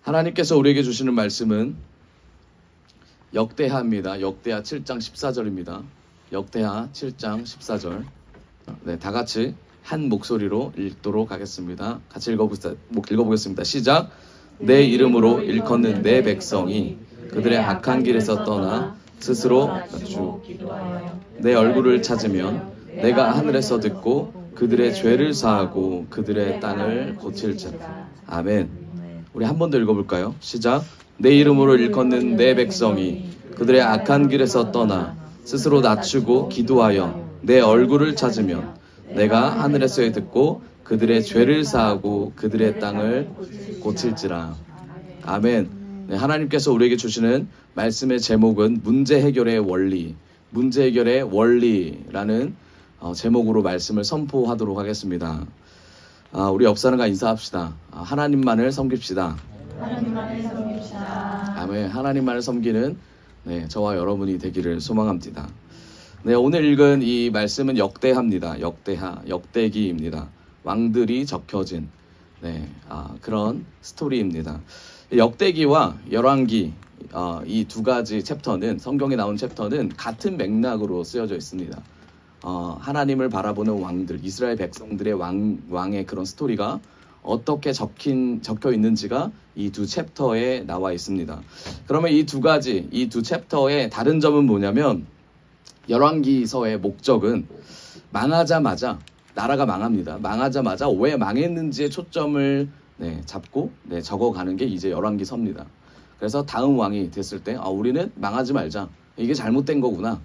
하나님께서 우리에게 주시는 말씀은 역대하입니다. 역대하 7장 14절입니다. 역대하 7장 14절. 네, 다 같이 한 목소리로 읽도록 하겠습니다. 같이 읽어보겠습니다. 시작. 내 이름으로 일컫는 내 백성이 그들의 악한 길에서 떠나 스스로 낮추고 내 얼굴을 찾으면 내가 하늘에서 듣고 그들의 죄를 사하고 그들의 땅을 고칠지라. 아멘. 우리 한 번 더 읽어볼까요? 시작. 내 이름으로 일컫는 내 백성이 그들의 악한 길에서 떠나 스스로 낮추고 기도하여 내 얼굴을 찾으면 내가 하늘에서 듣고 그들의 죄를 사하고 그들의 땅을 고칠지라. 아멘. 네, 하나님께서 우리에게 주시는 말씀의 제목은 문제 해결의 원리, 문제 해결의 원리라는 제목으로 말씀을 선포하도록 하겠습니다. 우리 옆 사람과 인사합시다. 하나님만을 섬깁시다. 하나님만을 섬깁시다. 아멘. 하나님만을 섬기는 저와 여러분이 되기를 소망합니다. 네, 오늘 읽은 이 말씀은 역대하입니다. 역대하, 역대기입니다. 왕들이 적혀진 그런 스토리입니다. 역대기와 열왕기 이 두 가지 챕터는, 성경에 나온 チャプ터는 같은 맥락으로 쓰여져 있습니다. 하나님을 바라보는 왕들, 이스라엘 백성들의 왕의 그런 스토리가 어떻게 적혀 있는지가 이 두 챕터에 나와 있습니다. 그러면 이 두 가지, 이 두 챕터의 다른 점은 뭐냐면, 열왕기서의 목적은 망하자마자, 나라가 망합니다. 망하자마자 왜 망했는지에 초점을 잡고 적어가는 게 이제 열왕기서입니다. 그래서 다음 왕이 됐을 때 우리는 망하지 말자. 이게 잘못된 거구나.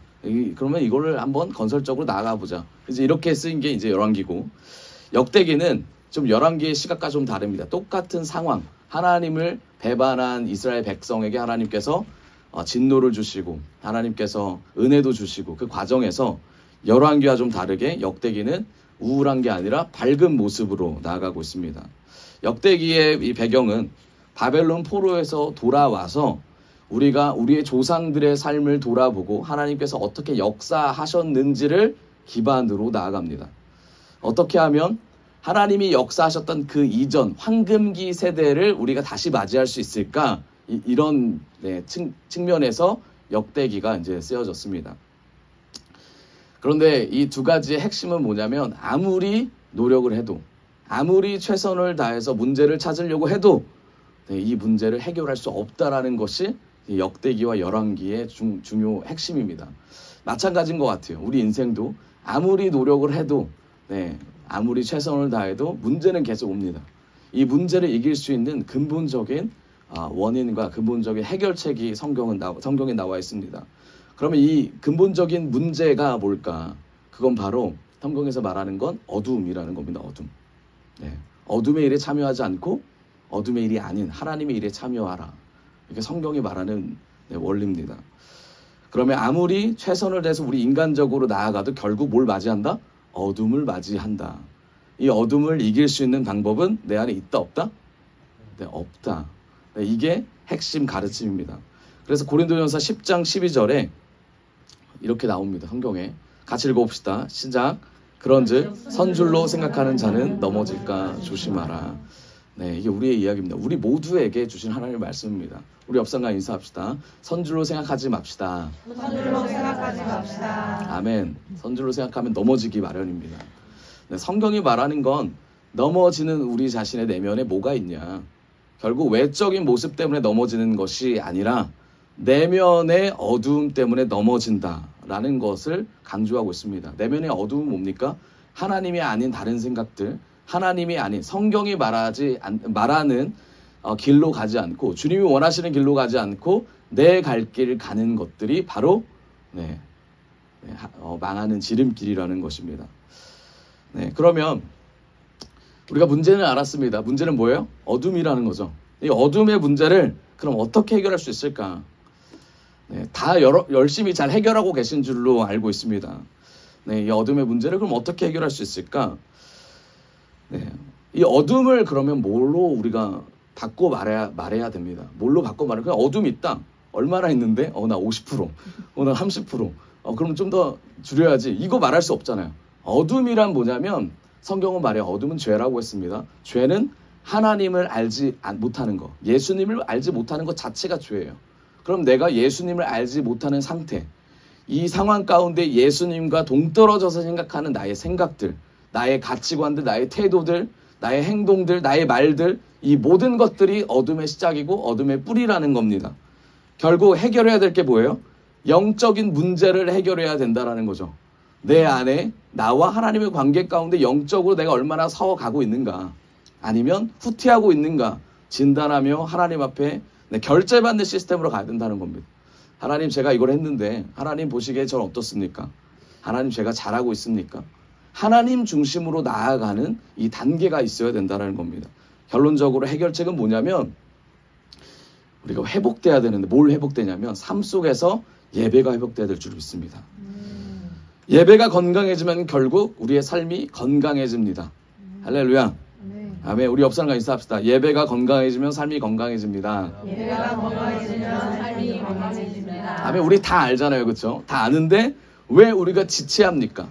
그러면 이거를 한번 건설적으로 나아가보자. 이제 이렇게 쓰인 게 이제 열왕기고, 역대기는 좀 열왕기의 시각과 좀 다릅니다. 똑같은 상황, 하나님을 배반한 이스라엘 백성에게 하나님께서 진노를 주시고 하나님께서 은혜도 주시고, 그 과정에서 열왕기와 좀 다르게 역대기는 우울한 게 아니라 밝은 모습으로 나아가고 있습니다. 역대기의 이 배경은 바벨론 포로에서 돌아와서 우리가 우리의 조상들의 삶을 돌아보고 하나님께서 어떻게 역사하셨는지를 기반으로 나아갑니다. 어떻게 하면 하나님이 역사하셨던 그 이전 황금기 세대를 우리가 다시 맞이할 수 있을까? 이런 측면에서 역대기가 이제 쓰여졌습니다. 그런데 이 두 가지의 핵심은 뭐냐면, 아무리 노력을 해도, 아무리 최선을 다해서 문제를 찾으려고 해도 이 문제를 해결할 수 없다라는 것이 역대기와 열왕기의 중요 핵심입니다. 마찬가지인 것 같아요. 우리 인생도 아무리 노력을 해도, 아무리 최선을 다해도 문제는 계속 옵니다. 이 문제를 이길 수 있는 근본적인 원인과 근본적인 해결책이 성경에 나와 있습니다. 그러면 이 근본적인 문제가 뭘까? 그건 바로 성경에서 말하는 건 어둠이라는 겁니다. 어둠. 어둠의 일에 참여하지 않고 어둠의 일이 아닌 하나님의 일에 참여하라. 이게 성경이 말하는 원리입니다. 그러면 아무리 최선을 다해서 우리 인간적으로 나아가도 결국 뭘 맞이한다? 어둠을 맞이한다. 이 어둠을 이길 수 있는 방법은 내 안에 있다 없다? 없다. 이게 핵심 가르침입니다. 그래서 고린도전서 10장 12절에 이렇게 나옵니다. 성경에. 같이 읽어봅시다. 시작. 그런즉 선줄로 생각하는 자는 넘어질까 조심하라. 이게 우리의 이야기입니다. 우리 모두에게 주신 하나님의 말씀입니다. 우리 옆 사람과 인사합시다. 선줄로 생각하지 맙시다. 선줄로 생각하지 맙시다. 아멘. 선줄로 생각하면 넘어지기 마련입니다. 성경이 말하는 건 넘어지는 우리 자신의 내면에 뭐가 있냐. 결국 외적인 모습 때문에 넘어지는 것이 아니라 내면의 어두움 때문에 넘어진다라는 것을 강조하고 있습니다. 내면의 어두움은 뭡니까? 하나님이 아닌 다른 생각들, 하나님이 아닌 성경이 말하는 길로 가지 않고, 주님이 원하시는 길로 가지 않고 내 갈 길 가는 것들이 바로 망하는 지름길이라는 것입니다. 그러면 우리가 문제는 알았습니다. 문제는 뭐예요? 어둠이라는 거죠. 이 어둠의 문제를 그럼 어떻게 해결할 수 있을까? 다 열심히 잘 해결하고 계신 줄로 알고 있습니다. 이 어둠의 문제를 그럼 어떻게 해결할 수 있을까? 이 어둠을 그러면 뭘로 우리가 바꿔 말해야 됩니다. 뭘로 바꿔 말해야? 그냥 어둠이 있다. 얼마나 있는데? 나 50%, 나 30%. 그럼 좀 더 줄여야지. 이거 말할 수 없잖아요. 어둠이란 뭐냐면 성경은 말해요. 어둠은 죄라고 했습니다. 죄는 하나님을 알지 못하는 것, 예수님을 알지 못하는 것 자체가 죄예요. 그럼 내가 예수님을 알지 못하는 상태, 이 상황 가운데 예수님과 동떨어져서 생각하는 나의 생각들, 나의 가치관들, 나의 태도들, 나의 행동들, 나의 말들, 이 모든 것들이 어둠의 시작이고 어둠의 뿌리라는 겁니다. 결국 해결해야 될 게 뭐예요? 영적인 문제를 해결해야 된다는 거죠. 내 안에 나와 하나님의 관계 가운데 영적으로 내가 얼마나 서가고 있는가, 아니면 후퇴하고 있는가 진단하며 하나님 앞에 결제받는 시스템으로 가야 된다는 겁니다. 하나님, 제가 이걸 했는데 하나님 보시기에 저는 어떻습니까? 하나님, 제가 잘하고 있습니까? 하나님 중심으로 나아가는 이 단계가 있어야 된다는 겁니다. 결론적으로 해결책은 뭐냐면 우리가 회복돼야 되는데, 뭘 회복되냐면 삶 속에서 예배가 회복돼야 될 줄 믿습니다. 예배가 건강해지면 결국 우리의 삶이 건강해집니다. 할렐루야. 아멘. 우리 옆 사람과 인사합시다. 예배가 건강해지면 삶이 건강해집니다. 예배가 건강해지면 삶이 건강해집니다. 아멘. 우리 다 알잖아요, 그렇죠? 다 아는데 왜 우리가 지체합니까?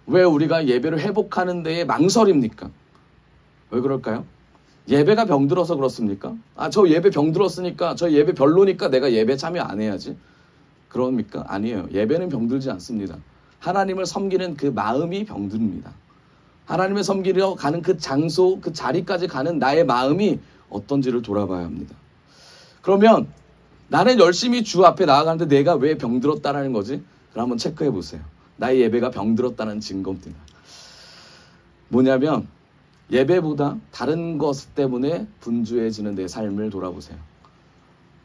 왜 우리가 예배를 회복하는 데에 망설입니까? 왜 그럴까요? 예배가 병들어서 그렇습니까? 저 예배 병들었으니까, 저 예배 별로니까 내가 예배 참여 안 해야지. 그럽니까? 아니에요. 예배는 병들지 않습니다. 하나님을 섬기는 그 마음이 병듭니다. 하나님을 섬기려 가는 그 장소, 그 자리까지 가는 나의 마음이 어떤지를 돌아봐야 합니다. 그러면 나는 열심히 주 앞에 나아가는데 내가 왜 병들었다라는 거지? 그럼 한번 체크해 보세요. 나의 예배가 병들었다는 증거입니다. 뭐냐면 예배보다 다른 것 때문에 분주해지는 내 삶을 돌아보세요.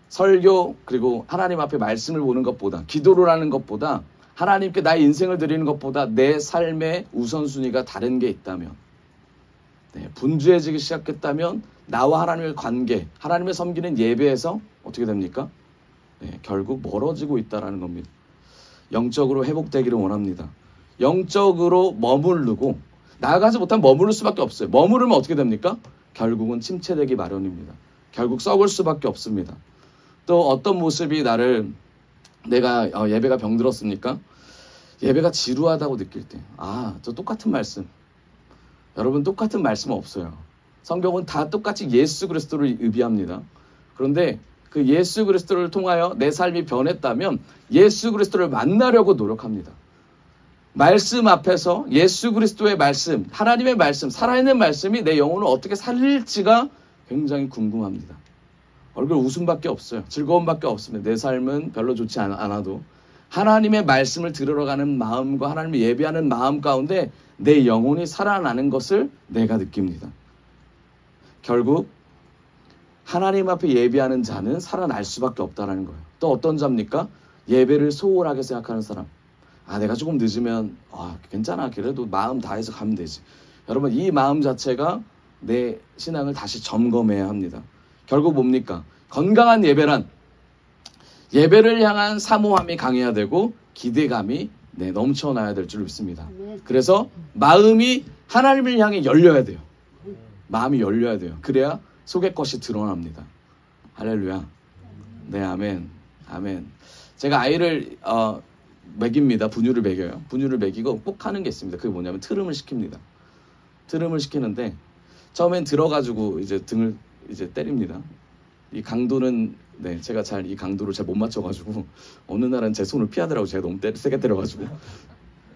설교, 그리고 하나님 앞에 말씀을 보는 것보다, 기도를 하는 것보다, 하나님께 나의 인생을 드리는 것보다 내 삶의 우선순위가 다른 게 있다면, 분주해지기 시작했다면 나와 하나님의 관계, 하나님을 섬기는 예배에서 어떻게 됩니까? 결국 멀어지고 있다는 겁니다. 영적으로 회복되기를 원합니다. 영적으로 머무르고, 나아가지 못하면 머무를 수밖에 없어요. 머무르면 어떻게 됩니까? 결국은 침체되기 마련입니다. 결국 썩을 수밖에 없습니다. 또 어떤 모습이 내가 예배가 병들었습니까? 예배가 지루하다고 느낄 때, 저 똑같은 말씀. 여러분, 똑같은 말씀은 없어요. 성경은 다 똑같이 예수 그리스도를 의비합니다. 그런데 그 예수 그리스도를 통하여 내 삶이 변했다면 예수 그리스도를 만나려고 노력합니다. 말씀 앞에서 예수 그리스도의 말씀, 하나님의 말씀, 살아있는 말씀이 내 영혼을 어떻게 살릴지가 굉장히 궁금합니다. 얼굴 웃음밖에 없어요. 즐거움밖에 없습니다. 내 삶은 별로 좋지 않아도 하나님의 말씀을 들으러 가는 마음과 하나님을 예배하는 마음 가운데 내 영혼이 살아나는 것을 내가 느낍니다. 결국 하나님 앞에 예배하는 자는 살아날 수밖에 없다는 거예요. 또 어떤 자입니까? 예배를 소홀하게 생각하는 사람. 내가 조금 늦으면 괜찮아, 그래도 마음 다해서 가면 되지. 여러분, 이 마음 자체가 내 신앙을 다시 점검해야 합니다. 결국 뭡니까? 건강한 예배란 예배를 향한 사모함이 강해야 되고 기대감이 넘쳐나야 될 줄 믿습니다. 그래서 마음이 하나님을 향해 열려야 돼요. 마음이 열려야 돼요. 그래야 속의 것이 드러납니다. 할렐루야. 네, 아멘. 아멘. 제가 아이를 먹입니다. 분유를 먹여요. 분유를 먹이고 꼭 하는 게 있습니다. 그게 뭐냐면 트름을 시킵니다. 트름을 시키는데 처음엔 들어가지고 이제 등을 이제 때립니다. 이 강도는 제가 이 강도를 잘 못 맞춰가지고 어느 날은 제 손을 피하더라고. 제가 너무 세게 때려가지고.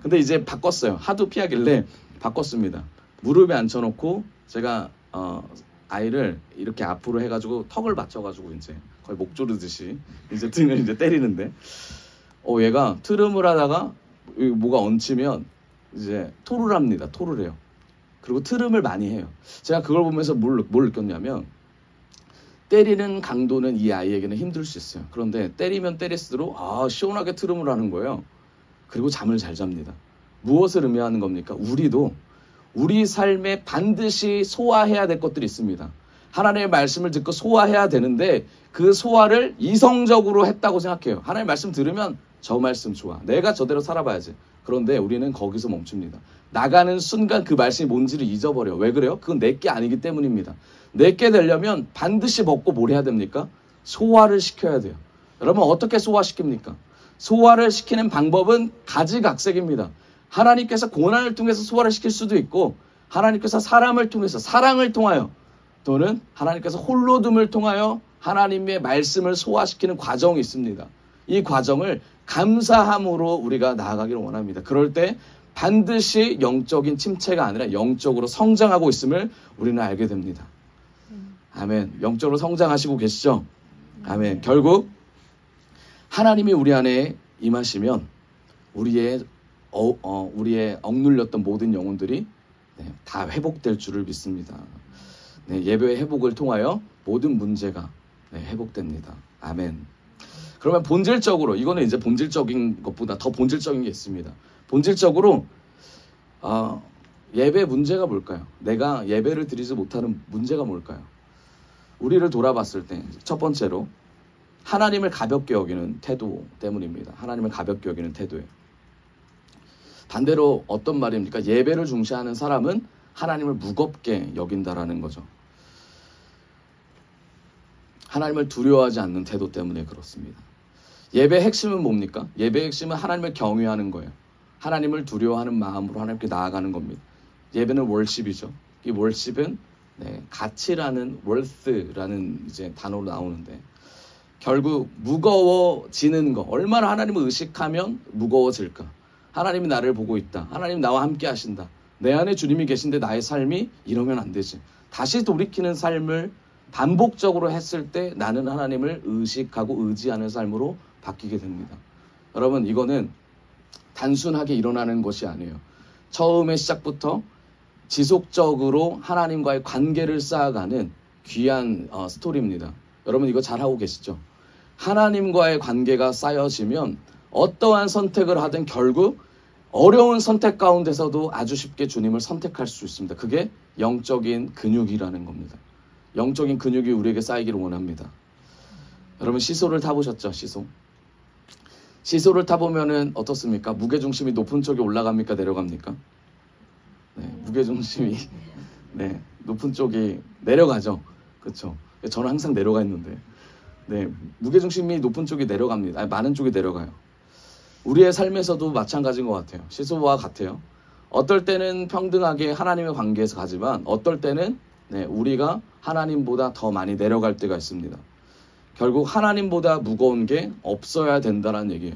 근데 이제 바꿨어요. 하도 피하길래 바꿨습니다. 무릎에 앉혀놓고 제가 아이를 이렇게 앞으로 해가지고 턱을 맞춰가지고 이제 거의 목 조르듯이 이제 등을 이제 때리는데 얘가 트름을 하다가 뭐가 얹히면 이제 토를 합니다. 토를 해요. 그리고 트름을 많이 해요. 제가 그걸 보면서 뭘 느꼈냐면 때리는 강도는 이 아이에게는 힘들 수 있어요. 그런데 때리면 때릴수록 시원하게 트름을 하는 거예요. 그리고 잠을 잘 잡니다. 무엇을 의미하는 겁니까? 우리도 우리 삶에 반드시 소화해야 될 것들이 있습니다. 하나님의 말씀을 듣고 소화해야 되는데 그 소화를 이성적으로 했다고 생각해요. 하나님의 말씀 들으면 저 말씀 좋아. 내가 저대로 살아봐야지. 그런데 우리는 거기서 멈춥니다. 나가는 순간 그 말씀이 뭔지를 잊어버려. 왜 그래요? 그건 내게 아니기 때문입니다. 내게 되려면 반드시 먹고 뭘 해야 됩니까? 소화를 시켜야 돼요. 여러분, 어떻게 소화시킵니까? 소화를 시키는 방법은 가지각색입니다. 하나님께서 고난을 통해서 소화를 시킬 수도 있고 하나님께서 사람을 통해서 사랑을 통하여 또는 하나님께서 홀로둠을 통하여 하나님의 말씀을 소화시키는 과정이 있습니다. 이 과정을 감사함으로 우리가 나아가기를 원합니다. 그럴 때 반드시 영적인 침체가 아니라 영적으로 성장하고 있음을 우리는 알게 됩니다. 아멘. 영적으로 성장하시고 계시죠? 아멘. 결국 하나님이 우리 안에 임하시면 우리의 억눌렸던 모든 영혼들이 다 회복될 줄을 믿습니다. 예배의 회복을 통하여 모든 문제가 회복됩니다. 아멘. 그러면 본질적으로, 이거는 이제 본질적인 것보다 더 본질적인 게 있습니다. 본질적으로 예배 문제가 뭘까요? 내가 예배를 드리지 못하는 문제가 뭘까요? 우리를 돌아봤을 때 첫 번째로 하나님을 가볍게 여기는 태도 때문입니다. 하나님을 가볍게 여기는 태도예요. 반대로 어떤 말입니까? 예배를 중시하는 사람은 하나님을 무겁게 여긴다라는 거죠. 하나님을 두려워하지 않는 태도 때문에 그렇습니다. 예배의 핵심은 뭡니까? 예배의 핵심은 하나님을 경외하는 거예요. 하나님을 두려워하는 마음으로 하나님께 나아가는 겁니다. 예배는 월십이죠. 이 월십은 가치라는 worth라는 이제 단어로 나오는데 결국 무거워지는 거. 얼마나 하나님을 의식하면 무거워질까? 하나님이 나를 보고 있다. 하나님 나와 함께 하신다. 내 안에 주님이 계신데 나의 삶이 이러면 안 되지. 다시 돌이키는 삶을 반복적으로 했을 때 나는 하나님을 의식하고 의지하는 삶으로 바뀌게 됩니다. 여러분, 이거는 단순하게 일어나는 것이 아니에요. 처음의 시작부터 지속적으로 하나님과의 관계를 쌓아가는 귀한 스토리입니다. 여러분, 이거 잘하고 계시죠? 하나님과의 관계가 쌓여지면 어떠한 선택을 하든 결국 어려운 선택 가운데서도 아주 쉽게 주님을 선택할 수 있습니다. 그게 영적인 근육이라는 겁니다. 영적인 근육이 우리에게 쌓이기를 원합니다. 여러분, 시소를 타보셨죠? 시소를 타보면은 어떻습니까? 무게중심이 높은 쪽에 올라갑니까? 내려갑니까? 무게중심이 높은 쪽이 내려가죠. 그렇죠? 저는 항상 내려가 있는데 무게중심이 높은 쪽이 내려갑니다. 많은 쪽이 내려가요. 우리의 삶에서도 마찬가지인 것 같아요. 시소와 같아요. 어떨 때는 평등하게 하나님의 관계에서 가지만 어떨 때는 우리가 하나님보다 더 많이 내려갈 때가 있습니다. 결국 하나님보다 무거운 게 없어야 된다는 얘기예요.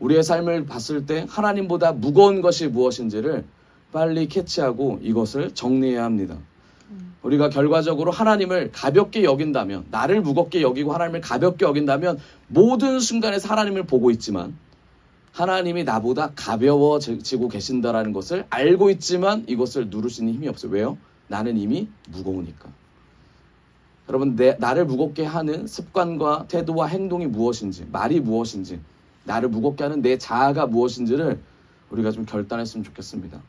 우리의 삶을 봤을 때 하나님보다 무거운 것이 무엇인지를 빨리 캐치하고 이것을 정리해야 합니다. 우리가 결과적으로 하나님을 가볍게 여긴다면, 나를 무겁게 여기고 하나님을 가볍게 여긴다면 모든 순간에서 하나님을 보고 있지만 하나님이 나보다 가벼워지고 계신다라는 것을 알고 있지만 이것을 누를 수 있는 힘이 없어요. 왜요? 나는 이미 무거우니까. 여러분, 나를 무겁게 하는 습관과 태도와 행동이 무엇인지, 말이 무엇인지, 나를 무겁게 하는 내 자아가 무엇인지를 우리가 좀 결단했으면 좋겠습니다.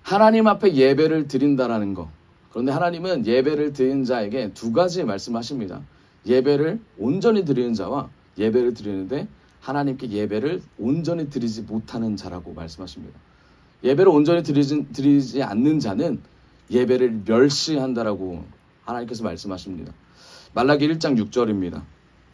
하나님 앞에 예배를 드린다라는 거. 그런데 하나님은 예배를 드리는 자에게 두 가지 말씀하십니다. 예배를 온전히 드리는 자와 예배를 드리는데 하나님께 예배를 온전히 드리지 못하는 자라고 말씀하십니다. 예배를 온전히 드리지 않는 자는 예배를 멸시한다라고 하나님께서 말씀하십니다. 말라기 1장 6절입니다.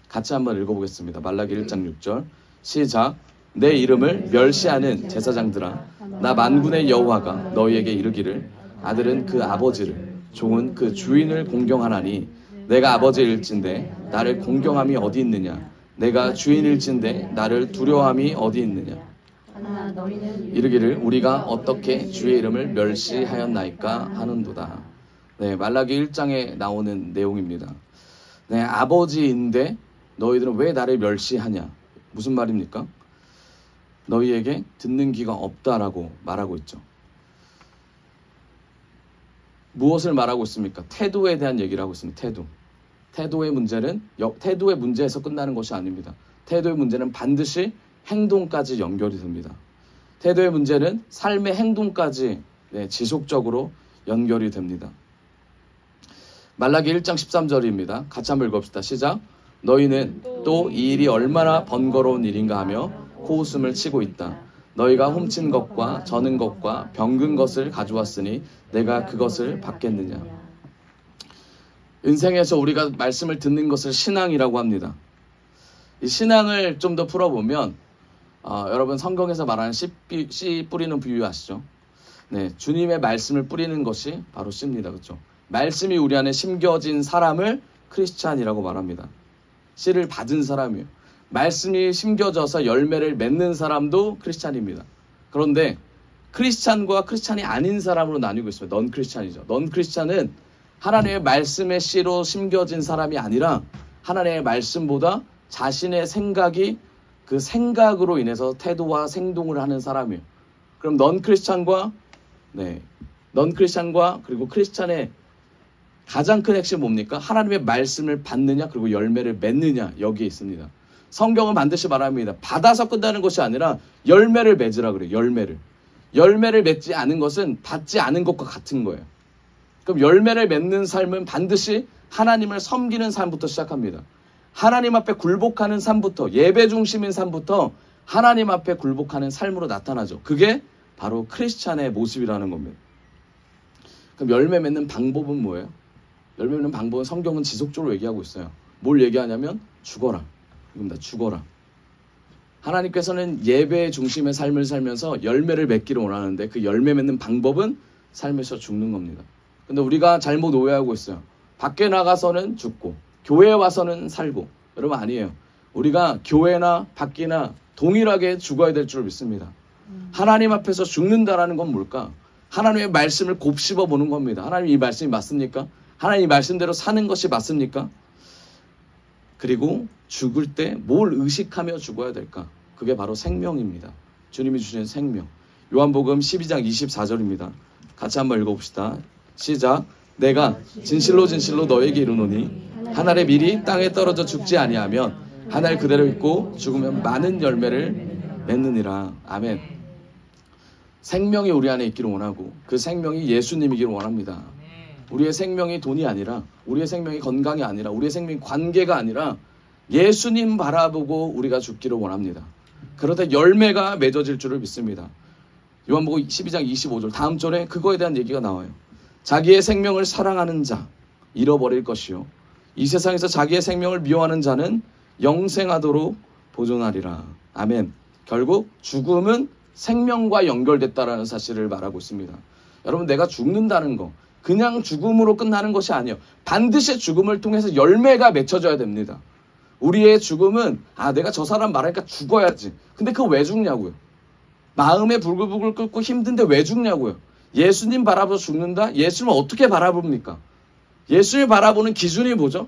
같이 한번 읽어보겠습니다. 말라기 1장 6절 시작. 내 이름을 멸시하는 제사장들아, 나 만군의 여호와가 너희에게 이르기를 아들은 그 아버지를, 종은 그 주인을 공경하나니 내가 아버지일진데 나를 공경함이 어디 있느냐? 내가 주인일진데 나를 두려워함이 어디 있느냐? 이르기를 우리가 어떻게 주의 이름을 멸시하였나이까 하는도다. 말라기 1장에 나오는 내용입니다. 아버지인데 너희들은 왜 나를 멸시하냐? 무슨 말입니까? 너희에게 듣는 귀가 없다라고 말하고 있죠. 무엇을 말하고 있습니까? 태도에 대한 얘기를 하고 있습니다. 태도의 문제는 태도의 문제에서 끝나는 것이 아닙니다. 태도의 문제는 반드시 행동까지 연결이 됩니다. 태도의 문제는 삶의 행동까지 지속적으로 연결이 됩니다. 말라기 1장 13절입니다. 같이 한번 읽읍시다. 시작. 너희는 또 이 일이 얼마나 번거로운 일인가 하며 코웃음을 치고 있다. 너희가 훔친 것과 저는 것과 병든 것을 가져왔으니 내가 그것을 받겠느냐. 인생에서 우리가 말씀을 듣는 것을 신앙이라고 합니다. 이 신앙을 좀 더 풀어보면 여러분 성경에서 말하는 씨 뿌리는 비유 아시죠? 주님의 말씀을 뿌리는 것이 바로 씨입니다. 그렇죠? 말씀이 우리 안에 심겨진 사람을 크리스찬이라고 말합니다. 씨를 받은 사람이에요. 말씀이 심겨져서 열매를 맺는 사람도 크리스찬입니다. 그런데 크리스찬과 크리스찬이 아닌 사람으로 나뉘고 있습니다. 넌 크리스찬이죠. 넌 크리스찬은 하나님의 말씀의 씨로 심겨진 사람이 아니라 하나님의 말씀보다 자신의 생각이 그 생각으로 인해서 태도와 행동을 하는 사람이에요. 그럼 넌 크리스찬과 그리고 크리스찬의 가장 큰 핵심은 뭡니까? 하나님의 말씀을 받느냐 그리고 열매를 맺느냐 여기에 있습니다. 성경은 반드시 말합니다. 받아서 끝나는 것이 아니라 열매를 맺으라 그래요. 열매를 맺지 않은 것은 받지 않은 것과 같은 거예요. 그럼 열매를 맺는 삶은 반드시 하나님을 섬기는 삶부터 시작합니다. 하나님 앞에 굴복하는 삶부터, 예배 중심인 삶부터 하나님 앞에 굴복하는 삶으로 나타나죠. 그게 바로 크리스찬의 모습이라는 겁니다. 그럼 열매 맺는 방법은 뭐예요? 열매 맺는 방법은 성경은 지속적으로 얘기하고 있어요. 뭘 얘기하냐면 죽어라. 이겁니다. 죽어라. 하나님께서는 예배 중심의 삶을 살면서 열매를 맺기를 원하는데 그 열매 맺는 방법은 삶에서 죽는 겁니다. 근데 우리가 잘못 오해하고 있어요. 밖에 나가서는 죽고 교회에 와서는 살고. 여러분 아니에요. 우리가 교회나 밖이나 동일하게 죽어야 될 줄 믿습니다. 하나님 앞에서 죽는다라는 건 뭘까? 하나님의 말씀을 곱씹어 보는 겁니다. 하나님 이 말씀이 맞습니까? 하나님 이 말씀대로 사는 것이 맞습니까? 그리고 죽을 때 뭘 의식하며 죽어야 될까? 그게 바로 생명입니다. 주님이 주신 생명. 요한복음 12장 24절입니다. 같이 한번 읽어봅시다. 시작. 내가 진실로 진실로 너에게 이르노니 한 알의 밀이 땅에 떨어져 죽지 아니하면 한 알 그대로 있고 죽으면 많은 열매를 맺느니라. 아멘. 생명이 우리 안에 있기를 원하고 그 생명이 예수님이기를 원합니다. 우리의 생명이 돈이 아니라, 우리의 생명이 건강이 아니라, 우리의 생명이 관계가 아니라 예수님 바라보고 우리가 죽기를 원합니다. 그러다 열매가 맺어질 줄을 믿습니다. 요한복음 12장 25절 다음 절에 그거에 대한 얘기가 나와요. 자기의 생명을 사랑하는 자 잃어버릴 것이요 이 세상에서 자기의 생명을 미워하는 자는 영생하도록 보존하리라. 아멘. 결국 죽음은 생명과 연결됐다라는 사실을 말하고 있습니다. 여러분 내가 죽는다는 거 그냥 죽음으로 끝나는 것이 아니에요. 반드시 죽음을 통해서 열매가 맺혀져야 됩니다. 우리의 죽음은 내가 저 사람 말하니까 죽어야지. 근데 그거 왜 죽냐고요. 마음에 불글불글 끓고 힘든데 왜 죽냐고요. 예수님 바라보고 죽는다? 예수님은 어떻게 바라봅니까? 예수님을 바라보는 기준이 뭐죠?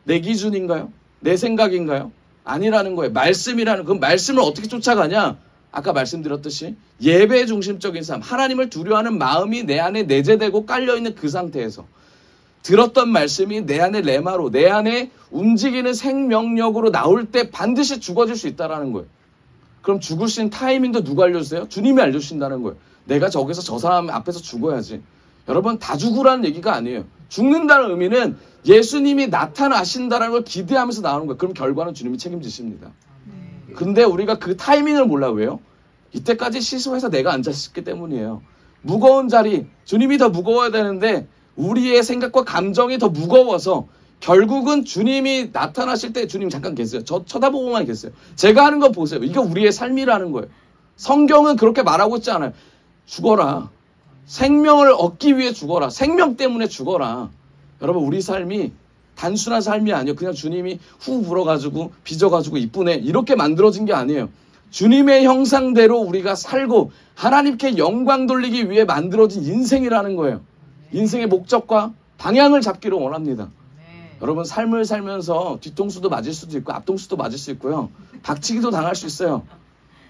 내 기준인가요? 내 생각인가요? 아니라는 거예요. 말씀이라는 그 말씀을 어떻게 쫓아가냐? 아까 말씀드렸듯이 예배 중심적인 삶, 하나님을 두려워하는 마음이 내 안에 내재되고 깔려있는 그 상태에서 들었던 말씀이 내 안에 레마로, 내 안에 움직이는 생명력으로 나올 때 반드시 죽어질 수 있다는 거예요. 그럼 죽을 수 있는 타이밍도 누가 알려주세요? 주님이 알려주신다는 거예요. 내가 저기서 저 사람 앞에서 죽어야지. 여러분 다 죽으라는 얘기가 아니에요. 죽는다는 의미는 예수님이 나타나신다는 걸 기대하면서 나오는 거예요. 그럼 결과는 주님이 책임지십니다. 근데 우리가 그 타이밍을 몰라. 왜요? 이때까지 시소해서 내가 앉았기 때문이에요. 무거운 자리, 주님이 더 무거워야 되는데 우리의 생각과 감정이 더 무거워서 결국은 주님이 나타나실 때 주님 잠깐 계세요. 저 쳐다보고만 계세요. 제가 하는 거 보세요. 이게 우리의 삶이라는 거예요. 성경은 그렇게 말하고 있지 않아요. 죽어라. 생명을 얻기 위해 죽어라. 생명 때문에 죽어라. 여러분 우리 삶이 단순한 삶이 아니에요. 그냥 주님이 후 불어가지고 빚어가지고 이쁘네 이렇게 만들어진 게 아니에요. 주님의 형상대로 우리가 살고 하나님께 영광 돌리기 위해 만들어진 인생이라는 거예요. 인생의 목적과 방향을 잡기를 원합니다. 여러분 삶을 살면서 뒤통수도 맞을 수도 있고 앞통수도 맞을 수 있고요. 박치기도 당할 수 있어요.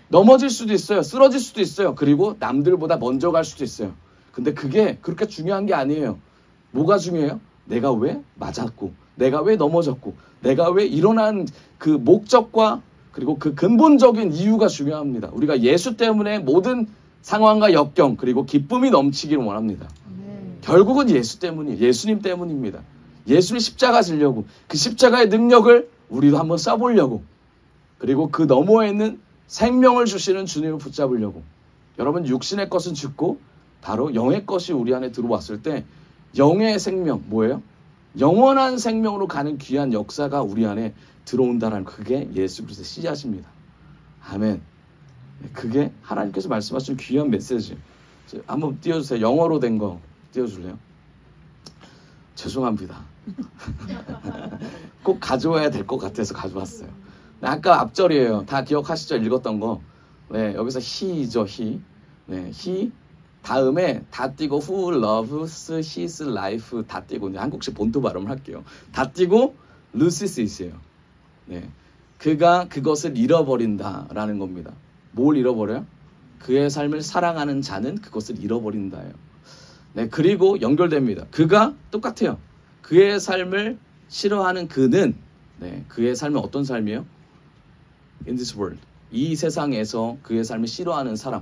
넘어질 수도 있어요. 쓰러질 수도 있어요. 그리고 남들보다 먼저 갈 수도 있어요. 근데 그게 그렇게 중요한 게 아니에요. 뭐가 중요해요? 내가 왜 맞았고 내가 왜 넘어졌고 내가 왜 일어난 그 목적과 그리고 그 근본적인 이유가 중요합니다. 우리가 예수 때문에 모든 상황과 역경 그리고 기쁨이 넘치기를 원합니다. 결국은 예수 때문이에요. 예수님 때문입니다. 예수님 십자가 지려고 그 십자가의 능력을 우리도 한번 써보려고 그리고 그 너머에 있는 생명을 주시는 주님을 붙잡으려고. 여러분 육신의 것은 죽고 바로 영의 것이 우리 안에 들어왔을 때 영의 생명 뭐예요? 영원한 생명으로 가는 귀한 역사가 우리 안에 들어온다는 그게 예수 그리스도의 씨앗입니다. 아멘. 그게 하나님께서 말씀하신 귀한 메시지. 한번 띄워주세요. 영어로 된 거 띄워줄래요? 죄송합니다. 꼭 가져와야 될 것 같아서 가져왔어요. 아까 앞절이에요. 다 기억하시죠? 읽었던 거. 네, 여기서 he이죠, he. 네, he. 다음에 다 띄고 who loves his life 다 띄고 이제 한국식 본토 발음을 할게요. 다 띄고 loses it이에요. 네, 그가 그것을 잃어버린다라는 겁니다. 뭘 잃어버려요? 그의 삶을 사랑하는 자는 그것을 잃어버린다예요. 네, 그리고 연결됩니다. 그가 똑같아요. 그의 삶을 싫어하는 그는 네, 그의 삶은 어떤 삶이에요? In this world. 이 세상에서 그의 삶을 싫어하는 사람.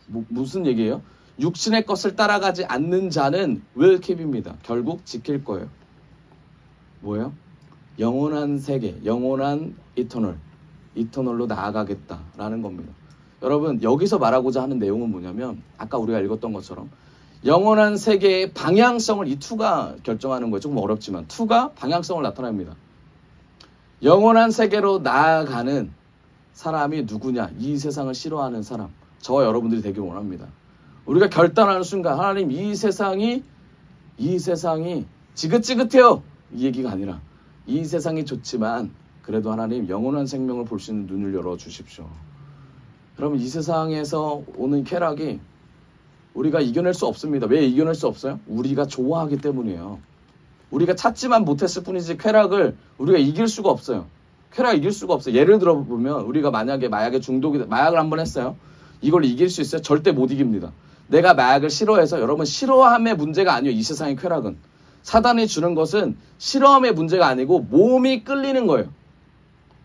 무슨 얘기예요? 육신의 것을 따라가지 않는 자는 will keep입니다. 결국 지킬 거예요. 뭐예요? 영원한 세계, 영원한 이터널로 나아가겠다라는 겁니다. 여러분, 여기서 말하고자 하는 내용은 뭐냐면 아까 우리가 읽었던 것처럼 영원한 세계의 방향성을 이 2가 결정하는 거예요. 조금 어렵지만 2가 방향성을 나타냅니다. 영원한 세계로 나아가는 사람이 누구냐? 이 세상을 싫어하는 사람. 저와 여러분들이 되길 원합니다. 우리가 결단하는 순간 하나님 이 세상이 지긋지긋해요. 이 얘기가 아니라 이 세상이 좋지만 그래도 하나님 영원한 생명을 볼 수 있는 눈을 열어주십시오. 여러분 이 세상에서 오는 쾌락이 우리가 이겨낼 수 없습니다. 왜 이겨낼 수 없어요? 우리가 좋아하기 때문이에요. 우리가 찾지만 못했을 뿐이지 쾌락을 우리가 이길 수가 없어요. 쾌락 이길 수가 없어요. 예를 들어 보면 우리가 만약에 마약에 마약을 한번 했어요. 이걸 이길 수 있어요? 절대 못 이깁니다. 내가 마약을 싫어해서 여러분 싫어함의 문제가 아니에요. 이 세상의 쾌락은. 사단이 주는 것은 싫어함의 문제가 아니고 몸이 끌리는 거예요.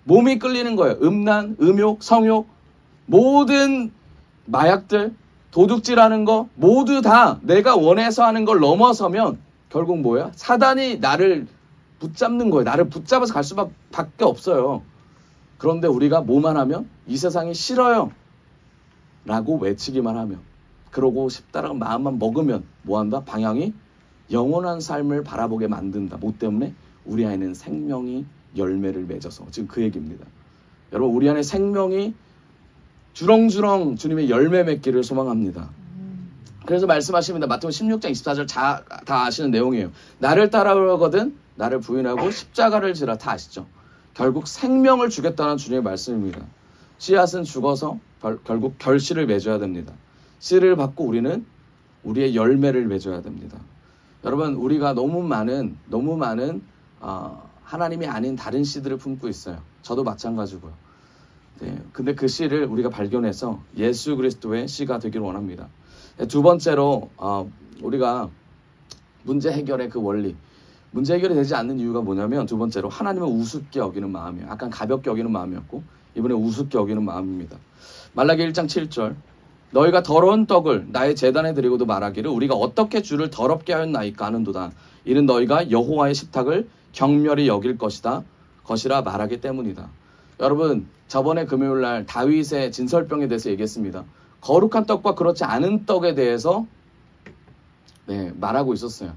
몸이 끌리는 거예요. 음란, 음욕, 성욕 모든 마약들 도둑질하는 거 모두 다 내가 원해서 하는 걸 넘어서면 결국 뭐야? 사단이 나를 붙잡는 거예요. 나를 붙잡아서 갈 수밖에 없어요. 그런데 우리가 뭐만 하면 이 세상이 싫어요 라고 외치기만 하면 그러고 싶다라는 마음만 먹으면 뭐한다? 방향이 영원한 삶을 바라보게 만든다. 뭐 때문에? 우리 안에는 생명이 열매를 맺어서. 지금 그 얘기입니다. 여러분 우리 안에 생명이 주렁주렁 주님의 열매 맺기를 소망합니다. 그래서 말씀하십니다. 마태복음 16장 24절 다 아시는 내용이에요. 나를 따라오거든 나를 부인하고 십자가를 지라. 다 아시죠? 결국 생명을 주겠다는 주님의 말씀입니다. 씨앗은 죽어서 결국 결실을 맺어야 됩니다. 씨를 받고 우리는 우리의 열매를 맺어야 됩니다. 여러분 우리가 너무 많은 하나님이 아닌 다른 씨들을 품고 있어요. 저도 마찬가지고요. 네, 근데 그 씨를 우리가 발견해서 예수 그리스도의 씨가 되기를 원합니다. 네, 두 번째로 우리가 문제 해결의 그 원리. 문제 해결이 되지 않는 이유가 뭐냐면 두 번째로 하나님을 우습게 여기는 마음이에요. 약간 가볍게 여기는 마음이었고 이번에 우습게 여기는 마음입니다. 말라기 1장 7절 너희가 더러운 떡을 나의 제단에 드리고도 말하기를 우리가 어떻게 주를 더럽게 하였나이까 하는도다. 이는 너희가 여호와의 식탁을 경멸히 여길 것이라 말하기 때문이다. 여러분 저번에 금요일날 다윗의 진설병에 대해서 얘기했습니다. 거룩한 떡과 그렇지 않은 떡에 대해서 말하고 있었어요.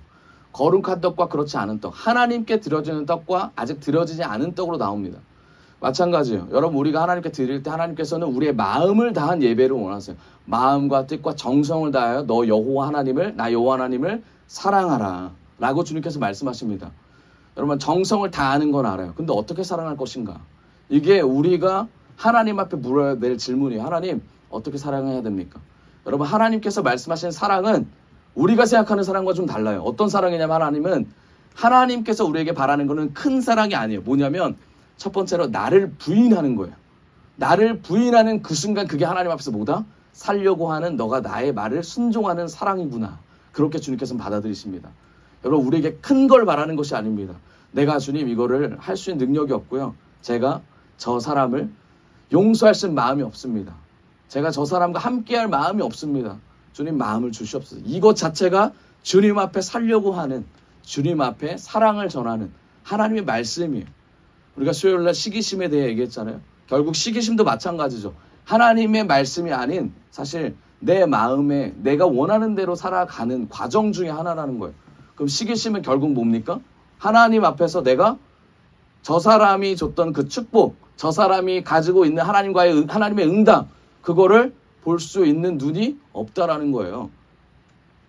거룩한 떡과 그렇지 않은 떡, 하나님께 드려지는 떡과 아직 드려지지 않은 떡으로 나옵니다. 마찬가지예요. 여러분 우리가 하나님께 드릴 때 하나님께서는 우리의 마음을 다한 예배를 원하세요. 마음과 뜻과 정성을 다하여 너 여호와 하나님을 나 여호와 하나님을 사랑하라 라고 주님께서 말씀하십니다. 여러분 정성을 다하는 건 알아요. 근데 어떻게 사랑할 것인가? 이게 우리가 하나님 앞에 물어야 될 질문이에요. 하나님 어떻게 사랑해야 됩니까? 여러분 하나님께서 말씀하시는 사랑은 우리가 생각하는 사랑과 좀 달라요. 어떤 사랑이냐면 하나님은 하나님께서 우리에게 바라는 거는 큰 사랑이 아니에요. 뭐냐면 첫 번째로 나를 부인하는 거예요. 나를 부인하는 그 순간 그게 하나님 앞에서 뭐다? 살려고 하는 너가 나의 말을 순종하는 사랑이구나. 그렇게 주님께서는 받아들이십니다. 여러분 우리에게 큰 걸 바라는 것이 아닙니다. 내가 주님 이거를 할 수 있는 능력이 없고요. 제가 저 사람을 용서할 수 있는 마음이 없습니다. 제가 저 사람과 함께할 마음이 없습니다. 주님 마음을 주시옵소서. 이것 자체가 주님 앞에 살려고 하는 주님 앞에 사랑을 전하는 하나님의 말씀이에요. 우리가 수요일날 시기심에 대해 얘기했잖아요. 결국 시기심도 마찬가지죠. 하나님의 말씀이 아닌 사실 내 마음에 내가 원하는 대로 살아가는 과정 중에 하나라는 거예요. 그럼 시기심은 결국 뭡니까? 하나님 앞에서 내가 저 사람이 줬던 그 축복, 저 사람이 가지고 있는 하나님의 응답, 그거를 볼 수 있는 눈이 없다라는 거예요.